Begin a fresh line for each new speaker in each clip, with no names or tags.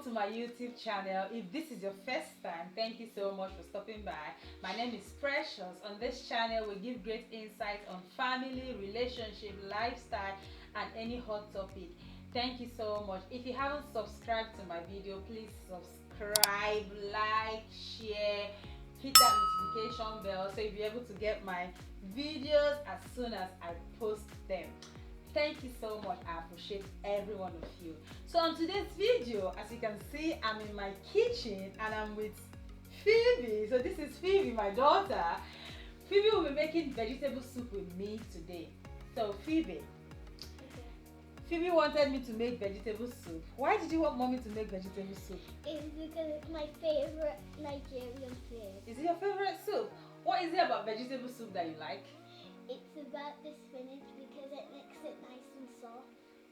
to my YouTube channel. If this is your first time, thank you so much for stopping by. My name is Precious. On this channel we give great insight on family, relationship, lifestyle and any hot topic. Thank you so much. If you haven't subscribed to my video, please subscribe, like, share, hit that notification bell so you'll be able to get my videos as soon as I post them. Thank you so much. I appreciate every one of you. So on today's video, as you can see, I'm in my kitchen and I'm with Phoebe. So this is Phoebe, my daughter. Phoebe will be making vegetable soup with me today. So Phoebe, Phoebe wanted me to make vegetable soup. Why did you want mommy to make vegetable soup?
It's because it's my favorite Nigerian food.
Is it your favorite soup? What is it about vegetable soup that you like?
It's about the spinach because it makes it nice and soft.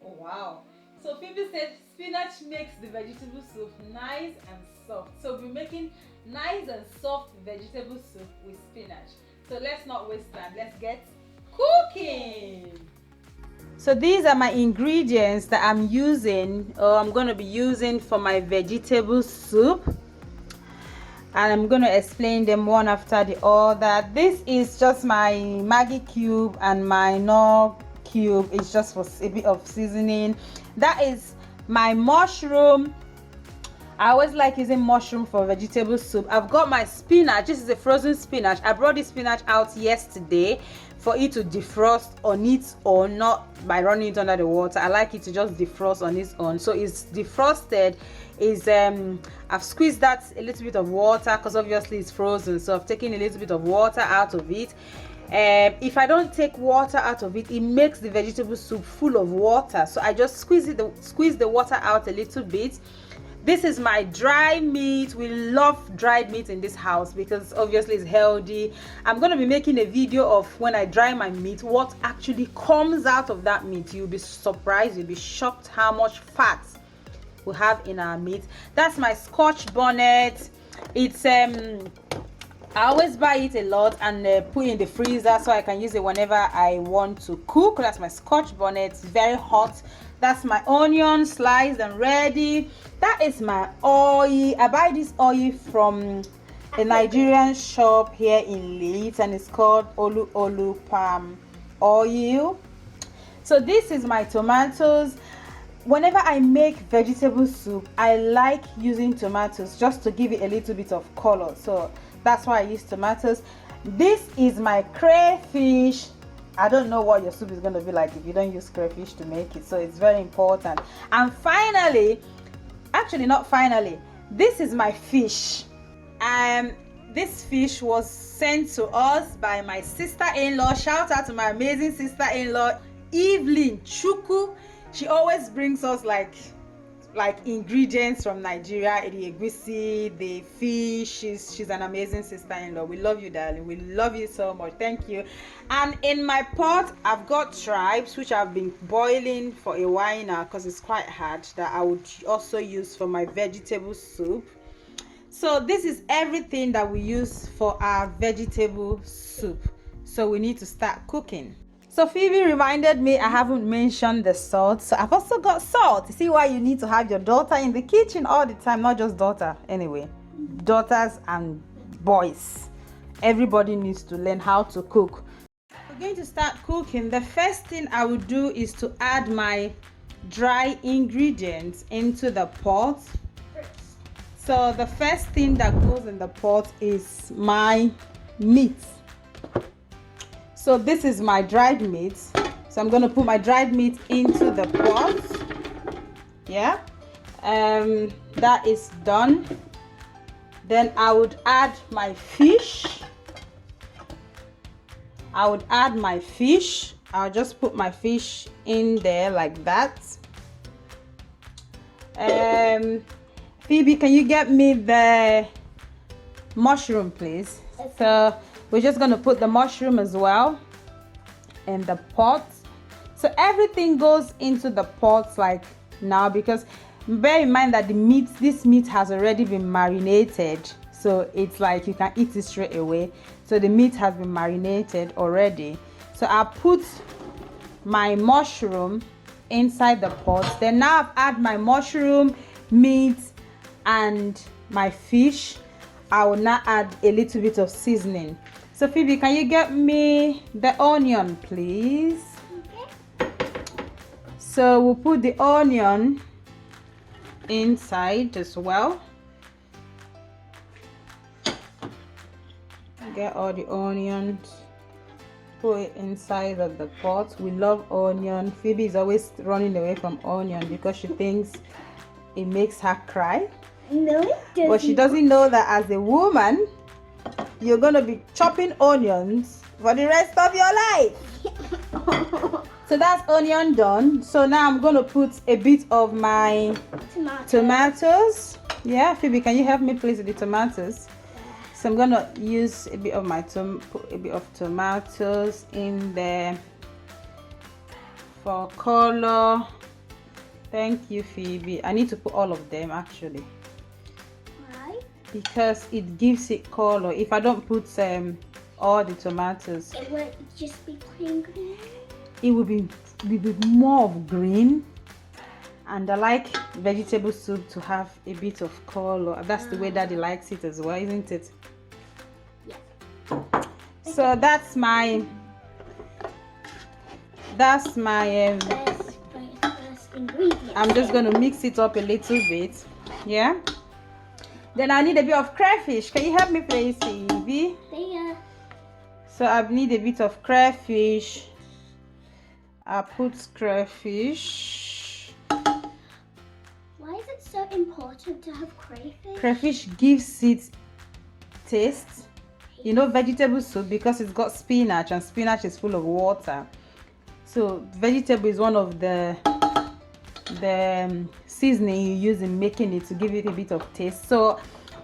Oh wow. So Phoebe said spinach makes the vegetable soup nice and soft. So we're making nice and soft vegetable soup with spinach. So let's not waste time. Let's get cooking. So these are my ingredients that I'm using, or I'm going to be using for my vegetable soup. And I'm going to explain them one after the other. This is just my Maggi cube and my Knorr cube. It's just for a bit of seasoning. That is my mushroom. I always like using mushroom for vegetable soup. I've got my spinach. This is a frozen spinach. I brought this spinach out yesterday for it to defrost on its own, not by running it under the water. I like it to just defrost on its own. So it's defrosted. I've squeezed that a little bit of water because obviously it's frozen, so I've taken a little bit of water out of it. If I don't take water out of it, it makes the vegetable soup full of water, so I just squeeze the water out a little bit. This is my dry meat. We love dried meat in this house because obviously it's healthy. I'm going to be making a video of when I dry my meat, what actually comes out of that meat. You'll be surprised, you'll be shocked how much fat we have in our meat. That's my Scotch bonnet. It's I always buy it a lot and put it in the freezer so I can use it whenever I want to cook. That's my Scotch bonnet. It's very hot. That's my onion sliced and ready. That is my oil. I buy this oil from a Nigerian shop here in Leeds and it's called Olu palm oil. So this is my tomatoes. Whenever I make vegetable soup, I like using tomatoes just to give it a little bit of color. So that's why I use tomatoes. This is my crayfish. I don't know what your soup is going to be like if you don't use crayfish to make it. So it's very important. And finally, actually not finally, this is my fish. This fish was sent to us by my sister-in-law. Shout out to my amazing sister-in-law, Evelyn Chuku. She always brings us like ingredients from Nigeria, the egusi, the fish. She's an amazing sister-in-law. We love you, darling. We love you so much. Thank you. And in my pot, I've got tripes, which I've been boiling for a while now because it's quite hard, that I would also use for my vegetable soup. So this is everything that we use for our vegetable soup. So we need to start cooking. So Phoebe reminded me I haven't mentioned the salt. So I've also got salt. You see why you need to have your daughter in the kitchen all the time. Not just daughter, anyway. Daughters and boys. Everybody needs to learn how to cook. We're going to start cooking. The first thing I will do is to add my dry ingredients into the pot. So the first thing that goes in the pot is my meat. So this is my dried meat. So I'm going to put my dried meat into the pot. Yeah. That is done. Then I would add my fish. I'll just put my fish in there like that. Phoebe, can you get me the mushroom, please? So we're just going to put the mushroom as well in the pot. So everything goes into the pot like now, because bear in mind that this meat has already been marinated. So it's like you can eat it straight away. So the meat has been marinated already. So I'll put my mushroom inside the pot. Then now I've added my mushroom, meat, and my fish, I will now add a little bit of seasoning. So Phoebe, can you get me the onion, please?
Okay.
So we'll put the onion inside as well. Get all the onions, put it inside of the pot. We love onion. Phoebe is always running away from onion because she thinks it makes her cry.
No, it doesn't.
But she doesn't know that as a woman, you're gonna be chopping onions for the rest of your life. So that's onion done. So now I'm gonna put a bit of my tomatoes. Yeah, Phoebe, can you help me please with the tomatoes? So I'm gonna use a bit of my tomatoes in there for color. Thank you, Phoebe. I need to put all of them actually.
Why?
Because it gives it color. If I don't put all the tomatoes,
It would just be plain green.
it will be more of green. And I like vegetable soup to have a bit of color. That's the way Daddy likes it as well, isn't it?
Yeah.
So that's my
First ingredient.
I'm just going to mix it up a little bit. Yeah. Then I need a bit of crayfish. Can you help me please, Phoebe?
There.
So I need a bit of crayfish. I put crayfish.
Why is it so important to have crayfish?
Crayfish gives it taste. You know, vegetable soup, because it's got spinach and spinach is full of water. So vegetable is one of the seasoning you use in making it to give it a bit of taste. So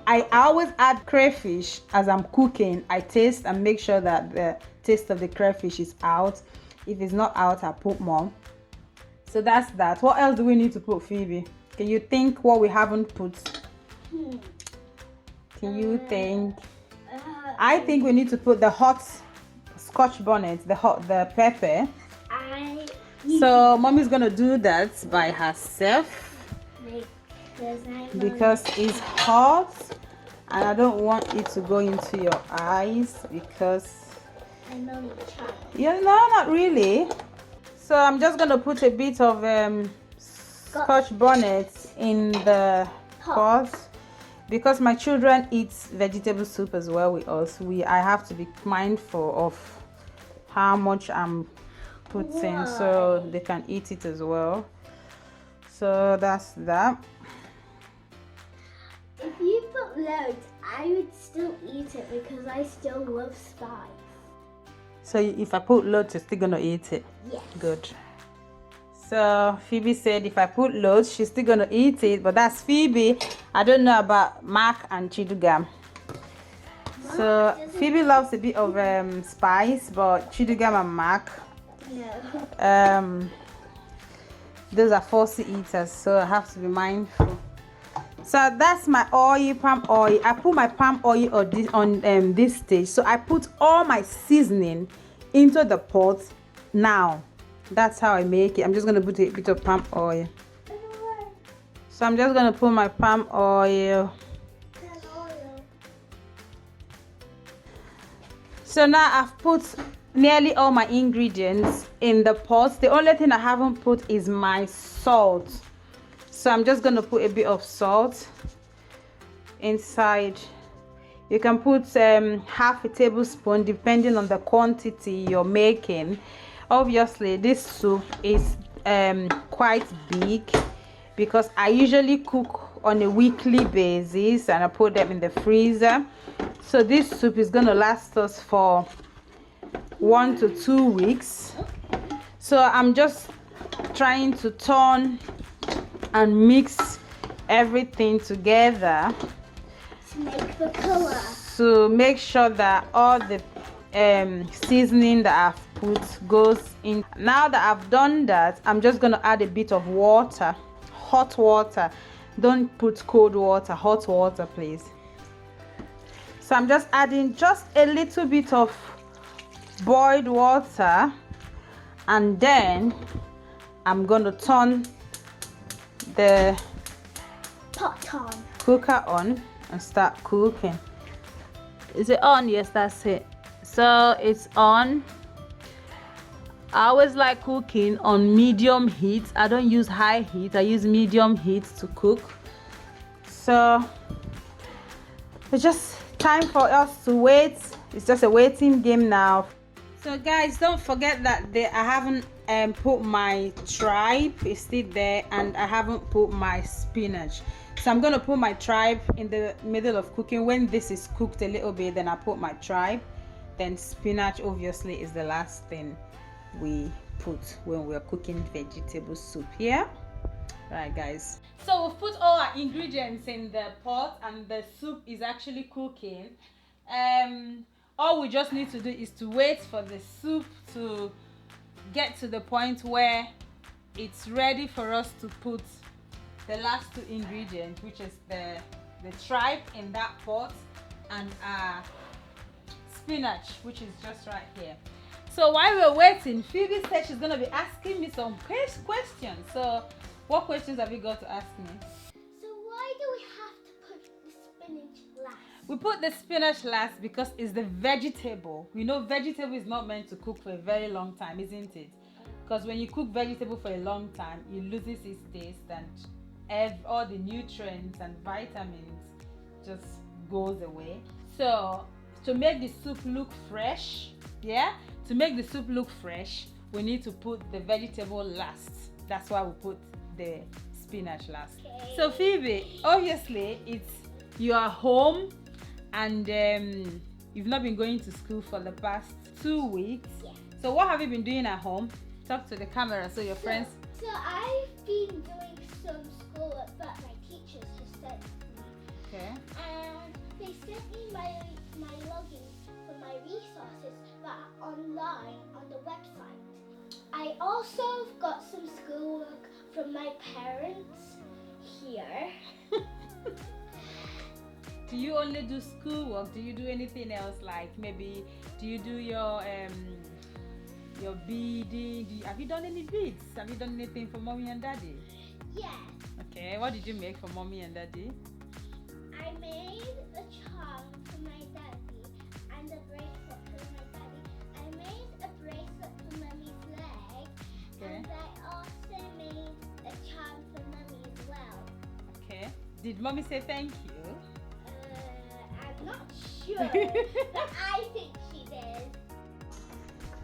I always add crayfish as I'm cooking. I taste and make sure that the taste of the crayfish is out. If it's not out, I put more. So that's that. What else do we need to put, Phoebe? Can you think what we haven't put? Can you think? I think we need to put the hot scotch bonnet, the pepper. So mommy's gonna do that by herself because it's hot and I don't want it to go into your eyes because
I know your child.
yeah, no, not really. So I'm just gonna put a bit of scotch bonnet in the pot because my children eat vegetable soup as well with us. I have to be mindful of how much I'm putting so they can eat it as well. So that's that.
If you put loads, I would still eat it because I still love spice.
So if I put loads, you're still gonna eat it?
Yes.
Good. So Phoebe said if I put loads, she's still gonna eat it, but that's Phoebe. I don't know about Mark and Chidugam. So Phoebe loves a bit of spice, but Chidugam and Mark,
No.
Those are fussy eaters, so I have to be mindful. So that's my oil, palm oil. I put my palm oil on this stage. So I put all my seasoning into the pot now. That's how I make it. I'm just gonna put a bit of palm oil. So I'm just gonna put my palm oil. So now I've put nearly all my ingredients in the pot. The only thing I haven't put is my salt. So I'm just gonna put a bit of salt inside. You can put half a tablespoon depending on the quantity you're making. Obviously this soup is quite big because I usually cook on a weekly basis and I put them in the freezer. So this soup is gonna last us for 1 to 2 weeks. So I'm just trying to turn and mix everything together
To make the color.
to make sure that all the seasoning that I've put goes in. Now that I've done that, I'm just gonna add a bit of water, hot water. Don't put cold water, hot water please. So I'm just adding just a little bit of boiled water, and then I'm gonna turn the
Pot on.
cooker on and start cooking. Is it on? Yes, that's it. So it's on. I always like cooking on medium heat. I don't use high heat. I use medium heat to cook. So it's just time for us to wait. It's just a waiting game now. So guys, don't forget that I haven't put my tripe. It's still there, and I haven't put my spinach. So I'm gonna put my tripe in the middle of cooking. When this is cooked a little bit, then I put my tripe. Then spinach obviously is the last thing we put when we're cooking vegetable soup here. Right guys, so we've put all our ingredients in the pot and the soup is actually cooking. All we just need to do is to wait for the soup to get to the point where it's ready for us to put the last two ingredients, which is the tripe in that pot and spinach, which is just right here. So while we're waiting, Phoebe said she's gonna be asking me some questions. So what questions have you got to ask me?
So why do we have to put the spinach last?
We put the spinach last because it's the vegetable. You know, vegetable is not meant to cook for a very long time, isn't it? Because when you cook vegetable for a long time, it loses its taste and all the nutrients and vitamins just goes away. So to make the soup look fresh, to make the soup look fresh, we need to put the vegetable last. That's why we put the spinach last. Okay. So Phoebe, obviously you are home and you've not been going to school for the past 2 weeks. Yeah. So what have you been doing at home? Talk to the camera so your friends.
So I've been doing some schoolwork that my teachers just sent me.
Okay.
And they sent me my login for my resources that are online on the website. I also got some schoolwork from my parents here.
Do you only do schoolwork? Do you do anything else? Like maybe do you do your beading? Have you done any beads? Have you done anything for mommy and daddy?
Yes.
Okay, what did you make for mommy and daddy?
I made a charm for my daddy and a bracelet for my daddy. I made a bracelet for mommy's leg. Okay. And I also made a charm for mommy as well.
Okay. Did mommy say thank you?
I'm not sure, but I think she did.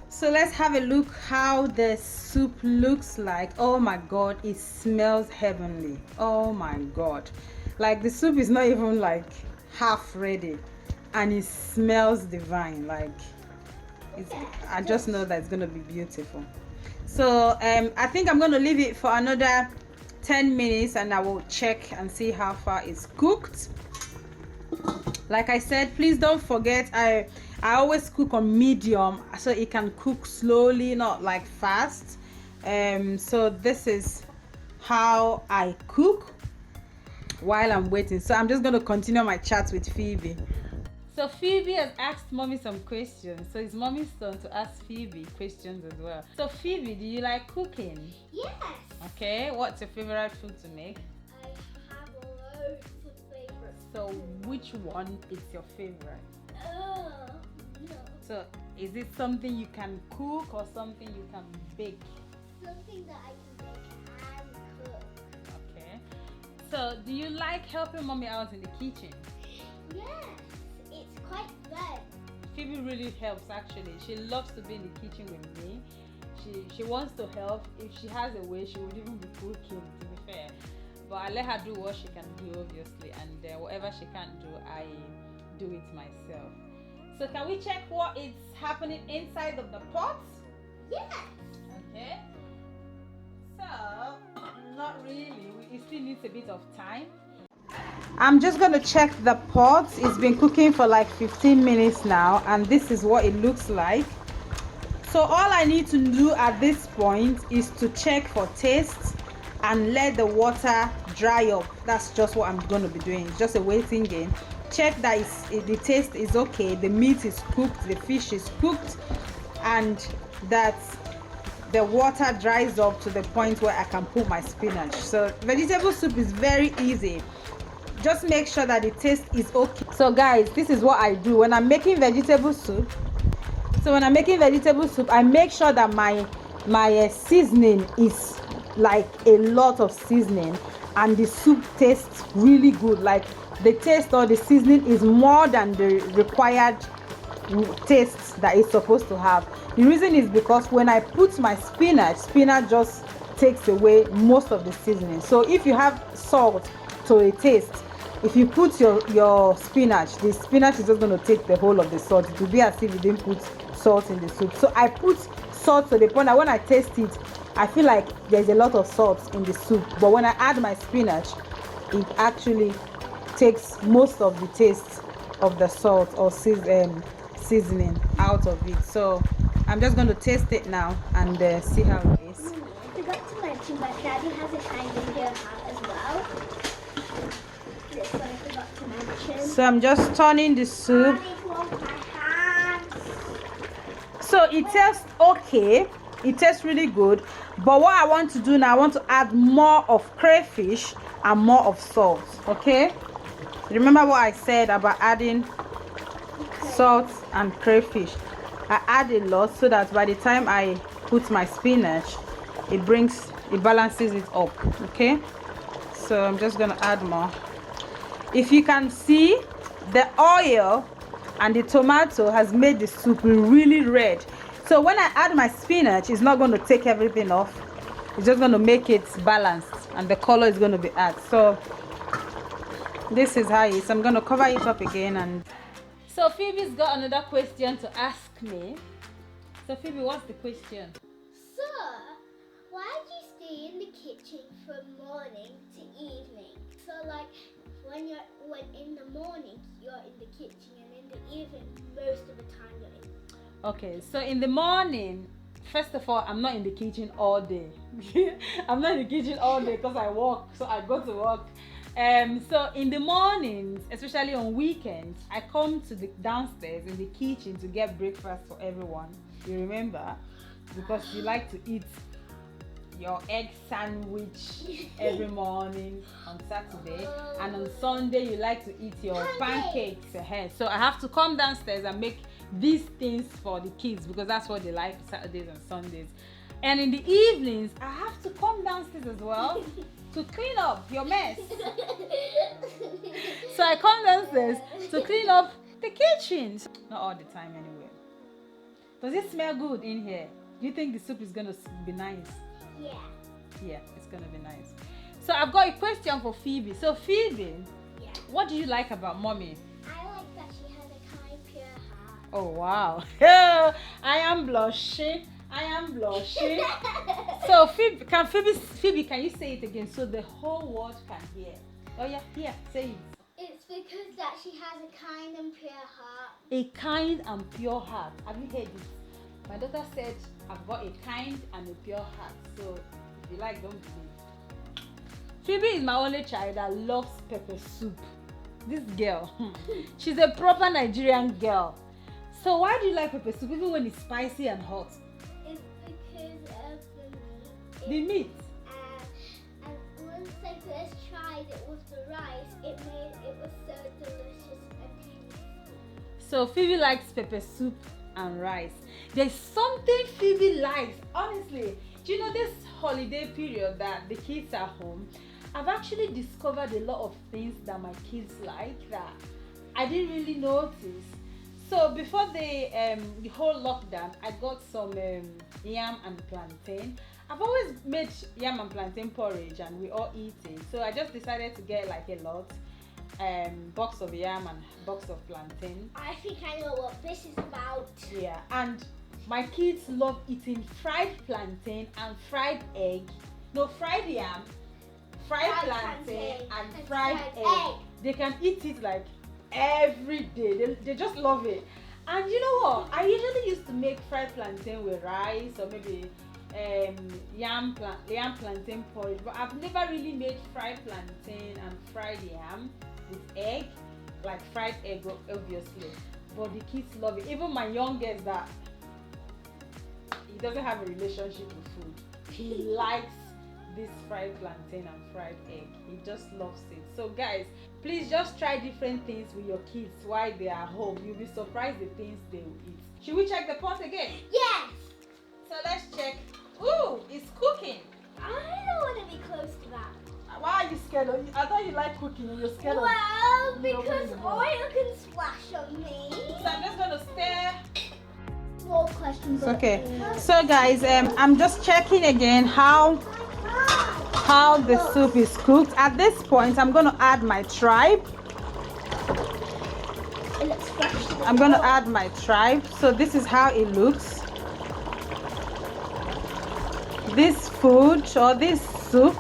So let's have a look how the soup looks like. Oh my god, it smells heavenly. Oh my god, like the soup is not even like half ready and it smells divine. Like I just know that it's gonna be beautiful. So I think I'm gonna leave it for another 10 minutes and I will check and see how far it's cooked. Like I said, please don't forget I always cook on medium so it can cook slowly, not like fast. So this is how I cook while I'm waiting. So I'm just going to continue my chat with Phoebe. So Phoebe has asked mommy some questions, so it's mommy's turn to ask Phoebe questions as well. So Phoebe, do you like cooking?
Yes.
Okay, what's your favorite food to make?
I have loads of favorites.
So which one is your favorite?
No.
So is it something you can cook or something you can bake?
Something that I can bake and cook.
Okay. So do you like helping mommy out in the kitchen?
Yes, it's quite fun.
Phoebe really helps actually. She loves to be in the kitchen with me. She wants to help. If she has a way, she would even be cooking, to be fair. But I let her do what she can do, obviously, and whatever she can't do, I do it myself. So can we check what is happening inside of the pot?
Yes.
Okay. So, not really. It still needs a bit of time. I'm just going to check the pot. It's been cooking for like 15 minutes now, and this is what it looks like. So all I need to do at this point is to check for taste and let the water dry up. That's just what I'm going to be doing. It's just a waiting game. Check that the taste is okay, the meat is cooked, the fish is cooked, and that the water dries up to the point where I can put my spinach. So vegetable soup is very easy. just make sure that the taste is okay. So guys, this is what I do when I'm making vegetable soup. So when I'm making vegetable soup, I make sure that my seasoning is like a lot of seasoning, and the soup tastes really good. Like the taste or the seasoning is more than the required taste that it's supposed to have. The reason is because when I put my spinach just takes away most of the seasoning. So if you have salt to a taste, if you put your spinach, the spinach is just going to take the whole of the salt. It will be as if you didn't put salt in the soup. So I put salt to the point that when I taste it, I feel like there's a lot of salt in the soup. But when I add my spinach, it actually takes most of the taste of the salt or seasoning out of it. So I'm just going to taste it now and see how it is.
I forgot to mention that Daddy has a kind of pure heart as well. This one I forgot to mention.
So I'm just turning the soup. So it tastes okay. It tastes really good. But what I want to do now, I want to add more of crayfish and more of salt. Okay? Remember what I said about adding salt and crayfish. I add a lot so that by the time I put my spinach, it balances it up. Okay? So I'm just gonna add more. If you can see, the oil and the tomato has made the soup really red. So when I add my spinach, it's not going to take everything off. It's just going to make it balanced, and the color is going to be added. So this is how it is. I'm going to cover it up again. And so Phoebe's got another question to ask me. So Phoebe, what's the question?
So, why do you stay in the kitchen from morning to evening? So like when in the morning you're in the kitchen, and in the evening most of the time you're in.
Okay, so in the morning, first of all, I'm not in the kitchen all day. I'm not in the kitchen all day because I work, so I go to work. So in the mornings, especially on weekends, I come to the downstairs in the kitchen to get breakfast for everyone. You remember? Because you like to eat your egg sandwich every morning on Saturday, and on Sunday you like to eat your pancakes ahead. So I have to come downstairs and make these things for the kids because that's what they like Saturdays and Sundays. And in the evenings I have to come downstairs as well to clean up your mess. So I come downstairs to clean up the kitchen. Not all the time anyway. Does it smell good in here? Do you think the soup is gonna be nice?
Yeah.
Yeah, it's gonna be nice. So I've got a question for Phoebe. So Phoebe,
Yeah.
what do you like about mommy?
I like that she has a kind, pure heart.
Oh wow. I am blushing. I am blushing. So Phoebe, can you say it again so the whole world can hear? Oh yeah, here, say it.
It's because that she has a kind and pure heart.
A kind and pure heart. Have you heard it? My daughter said, I've got a kind and a pure heart. So if you like, don't believe. Phoebe is my only child that loves pepper soup. This girl, she's a proper Nigerian girl. So why do you like pepper soup even when it's spicy and hot?
It's because of
The meat.
And once I first tried it with the rice, it was so delicious and tasty.
So Phoebe likes pepper soup and rice. There's something Phoebe likes, honestly. Do you know this holiday period that the kids are home? I've actually discovered a lot of things that my kids like that I didn't really notice. So before the whole lockdown, I got some yam and plantain. I've always made yam and plantain porridge and we all eat it. So I just decided to get like a lot. Box of yam and box of plantain.
I think I know what this is about.
Yeah, and my kids love eating fried plantain and fried egg. No, fried yam, fried plantain and fried egg. They can eat it like every day. They just love it. And you know what? I usually used to make fried plantain with rice or maybe yam plantain porridge, but I've never really made fried plantain and fried yam with egg, like fried egg obviously, but the kids love it. Even my youngest, that he doesn't have a relationship with food, he likes this fried plantain and fried egg. He just loves it. So guys, please just try different things with your kids while they are home. You'll be surprised the things they will eat. Should we check the pot again?
Yes.
So let's check. Ooh, it's cooking.
I don't want to be close to that.
Why are you scared? I thought you like cooking and you're scared.
Well, because oil can splash on me.
So I'm just gonna stir.
More questions.
Okay. So guys, I'm just checking again how the soup is cooked. At this point, I'm gonna add my tripe.
It looks fresh.
I'm gonna add my tripe. So this is how it looks. This food or this soup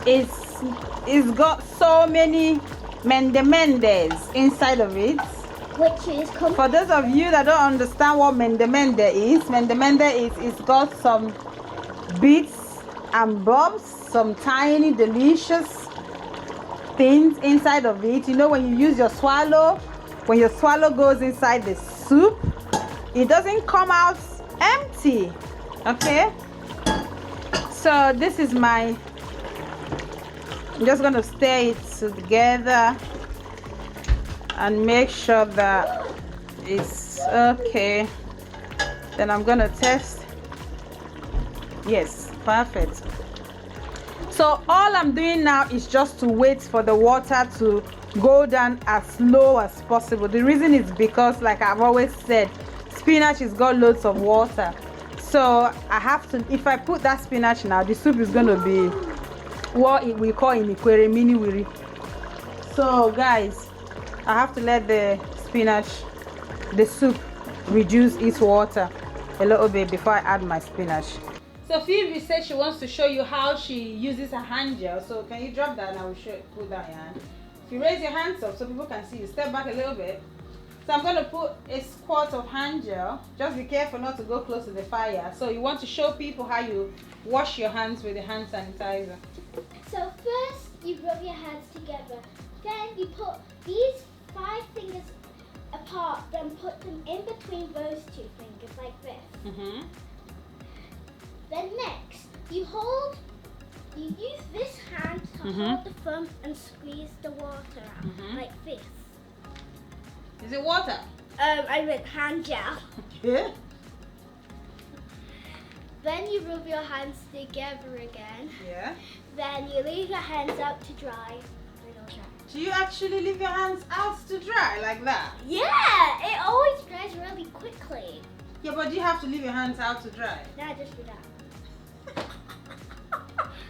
is got so many mendes inside of it.
Which is
for those of you that don't understand what mende is, it's got some bits and bobs, some tiny delicious things inside of it. You know, when you use your swallow, when your swallow goes inside the soup, it doesn't come out empty. Okay, so this is I'm just gonna stir it together and make sure that it's okay. Then I'm gonna test. Yes, perfect. So all I'm doing now is just to wait for the water to go down as low as possible. The reason is because, like I've always said, spinach has got loads of water. So I have to, if I put that spinach now, the soup is gonna be what we call in Ikwere mini wiri. So guys, I have to let the soup reduce its water a little bit before I add my spinach. So Phoebe said she wants to show you how she uses a hand gel. So can you drop that and I will put that in your hand. If you raise your hands up so people can see you, step back a little bit. So I'm going to put a squirt of hand gel. Just be careful not to go close to the fire. So you want to show people how you wash your hands with the hand sanitizer.
So first you rub your hands together. Then you put these 5 fingers apart, then put them in between those 2 fingers like this. Then next, you use this hand to hold the thumb and squeeze the water out like this.
Is it water?
I meant hand gel.
Yeah.
Then you rub your hands together again.
Yeah.
Then you leave your hands out to dry.
Do you actually leave your hands out to dry like that?
Yeah, it always dries really quickly.
Yeah, but you have to leave your hands out to dry.
No, I just do that.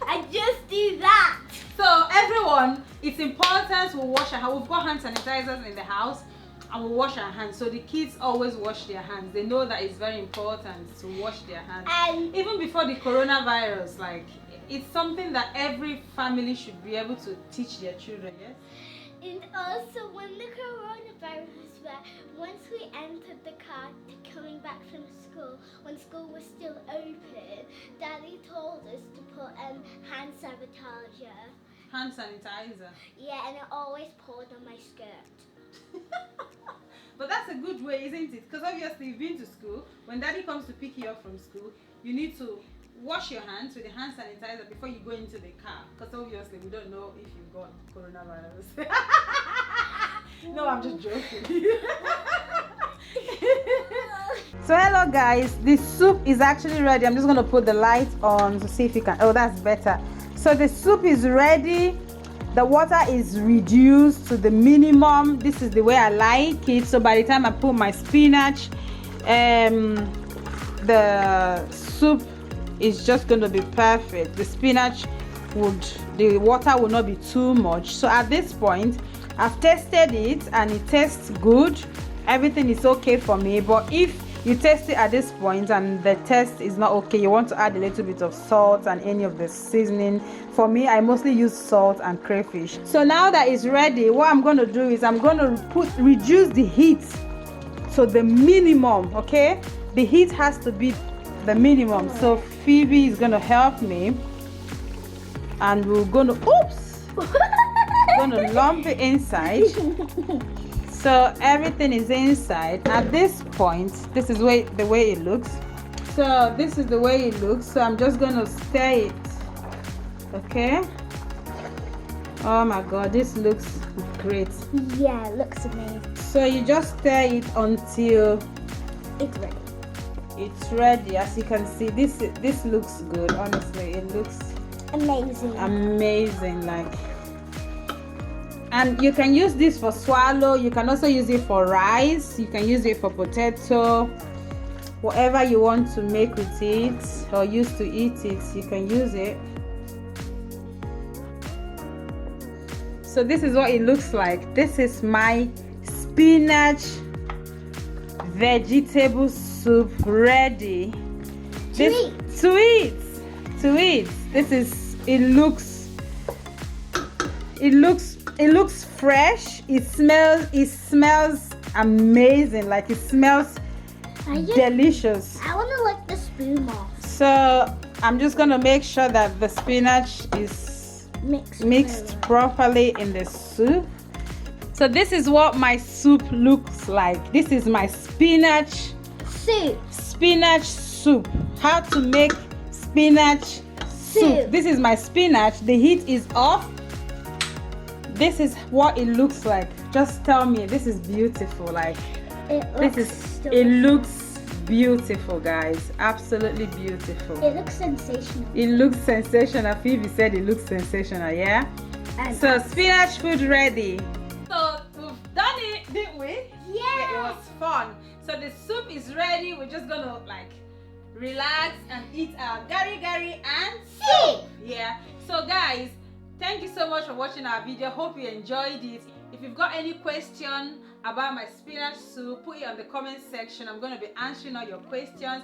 I just do that.
So everyone, it's important we wash our hands. We've got hand sanitizers in the house and we wash our hands. So the kids always wash their hands. They know that it's very important to wash their hands. And even before the coronavirus, like, it's something that every family should be able to teach their children, yes?
And also when the coronavirus was there, once we entered the car coming back from school, when school was still open, Daddy told us to put hand sanitizer.
Hand sanitizer?
Yeah, and it always poured on my skirt.
But that's a good way, isn't it? Because obviously you've been to school. When Daddy comes to pick you up from school, you need to wash your hands with the hand sanitizer before you go into the car, because obviously we don't know if you've got coronavirus. No, I'm just joking. So hello guys, the soup is actually ready. I'm just going to put the light on to see if you can. Oh, that's better. So the soup is ready. The water is reduced to the minimum. This is the way I like it. So by the time I put my spinach, the soup is just going to be perfect. The water will not be too much. So at this point, I've tested it and it tastes good. Everything is okay for me. But if you taste it at this point and the taste is not okay, you want to add a little bit of salt and any of the seasoning. For me, I mostly use salt and crayfish. So now that it's ready, what I'm going to do is I'm going to reduce the heat to the minimum. Okay, the heat has to be the minimum. So Phoebe is going to help me, and we're going to lump it inside. So everything is inside. At this point, this is the way it looks. So this is the way it looks. So I'm just going to stir it Okay. Oh my god, this looks great.
Yeah, it looks amazing.
So you just stir it until
It's ready.
it's ready. As you can see, this looks good. Honestly, it looks amazing. Like, and you can use this for swallow. You can also use it for rice. You can use it for potato. Whatever you want to make with it or use to eat it, you can use it. So this is what it looks like. This is my spinach vegetable soup ready. To eat. This is, it looks fresh. It smells amazing. Like, it smells delicious.
I want to lick the spoon off.
So I'm just gonna make sure that the spinach is mixed properly in the soup. So this is what my soup looks like. This is my spinach soup. How to make spinach soup. This is my spinach. The heat is off. This is what it looks like. Just tell me, this is beautiful. Like, it looks beautiful, guys. Absolutely beautiful.
It looks sensational.
It looks sensational. Phoebe said it looks sensational, yeah? So spinach food ready. So we've done it, didn't we?
Yeah.
It was fun. So the soup is ready. We're just gonna like relax and eat our gari and soup. Yeah. So guys, thank you so much for watching our video. Hope you enjoyed it. If you've got any question about my spinach soup, put it on the comment section. I'm going to be answering all your questions.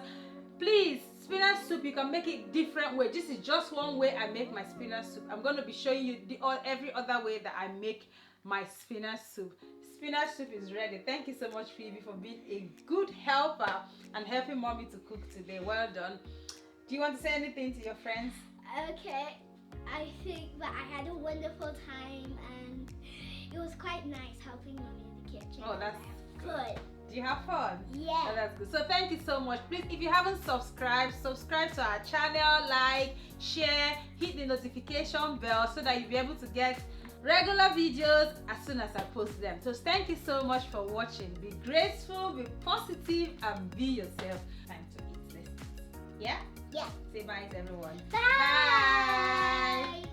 Please, spinach soup, you can make it different way. This is just one way I make my spinach soup. I'm going to be showing you every other way that I make my spinach soup. Spinach soup is ready. Thank you so much, Phoebe, for being a good helper and helping mommy to cook today. Well done. Do you want to say anything to your friends?
Okay, I think that I had a wonderful time and it was quite nice helping mommy in the kitchen.
Oh, that's
good.
Do you have fun?
Yeah.
Oh, that's good. So thank you so much. Please, if you haven't subscribed to our channel, like, share, hit the notification bell so that you'll be able to get regular videos as soon as I post them. So thank you so much for watching. Be graceful, be positive, and be yourself. Time to eat. Let's eat. Yeah?
Yeah.
Say bye to everyone.
Bye.
Bye.